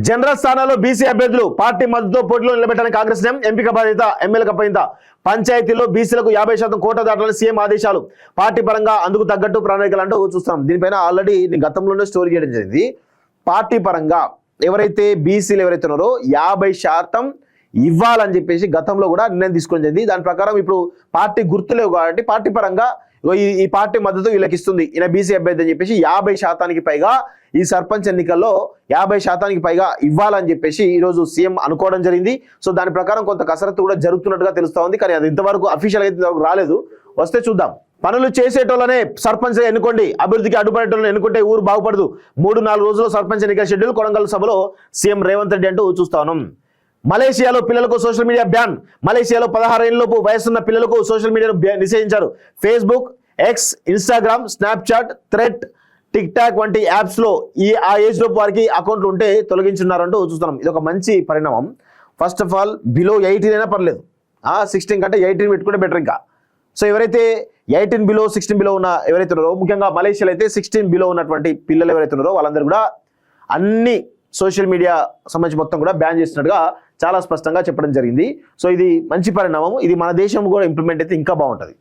General స్థానాల్లో BC అభ్యర్థులు party మద్దతుతో పోటీలో నిలబెట్టడానికి కాంగ్రెస్ ఎంపిక బాధ్యత ఎమ్మెల్యేలకు అప్పగింత. పంచాయతీల్లో బీసీలకు 50% కోటా దాటాలని సీఎం ఆదేశాలు. పార్టీ పరంగా అందుకు తగ్గట్టు ప్రణాళికలు అంటూ చూస్తున్నాం. దీనిపైన ఆల్రెడీ గతంలోనే స్టోరీ చేయడం జరిగింది. పార్టీ పరంగా ఎవరైతే బీసీలు ఎవరైతే ఉన్నారో 50% ఇవ్వాలని చెప్పేసి గతంలో కూడా నిర్ణయం తీసుకోవడం జరిగింది. దాని ప్రకారం ఇప్పుడు పార్టీ గుర్తులేవు కాబట్టి పార్టీ పరంగా ఈ పార్టీ మద్దతు వీళ్ళకి ఇస్తుంది. ఈయన బీసీ అభ్యర్థి అని చెప్పేసి 50% పైగా ఈ సర్పంచ్ ఎన్నికల్లో 50% పైగా ఇవ్వాలని చెప్పేసి ఈరోజు సీఎం అనుకోవడం జరిగింది. సో దాని ప్రకారం కొంత కసరత్తు కూడా జరుగుతున్నట్టుగా తెలుస్తా ఉంది. కానీ అది ఇంతవరకు అఫీషియల్ అయితే రాలేదు. వస్తే చూద్దాం. పనులు చేసేటోళ్ళనే సర్పంచ్ ఎన్నుకోండి, అభివృద్ధికి అడ్డుపడేటోళ్ళని ఎన్నుకుంటే ఊరు బాగుపడదు. 3-4 రోజుల్లో సర్పంచ్ ఎన్నికల షెడ్యూల్ కొడంగల్ సభలో సీఎం రేవంత్ రెడ్డి అంటూ చూస్తాను. మలేషియాలో పిల్లలకు సోషల్ మీడియా బ్యాన్. మలేషియాలో 16 ఏళ్లలోపు వయసున్న పిల్లలకు సోషల్ మీడియాను నిషేధించారు. Facebook, X, Instagram, Snapchat, thread, TikTok వంటి యాప్స్లో ఆ ఏజ్ లోపు వారికి అకౌంట్లు ఉంటే తొలగించున్నారంటూ చూస్తున్నాం. ఇది ఒక మంచి పరిణామం. ఫస్ట్ ఆఫ్ ఆల్ బిలో 18 అయినా పర్లేదు, 16 కంటే 18 పెట్టుకుంటే బెటర్. ఇంకా సో ఎవరైతే 18 బిలో 16 బిలో ఉన్న ఎవరైతే ఉన్నారో, ముఖ్యంగా మలేషియాలో అయితే 16 బిలో ఉన్నటువంటి పిల్లలు ఎవరైతే ఉన్నారో వాళ్ళందరూ కూడా అన్ని సోషల్ మీడియా సంబంధించి మొత్తం కూడా బ్యాన్ చేస్తున్నట్టుగా చాలా స్పష్టంగా చెప్పడం జరిగింది. సో ఇది మంచి పరిణామం. ఇది మన దేశం కూడా ఇంప్లిమెంట్ అయితే ఇంకా బాగుంటుంది.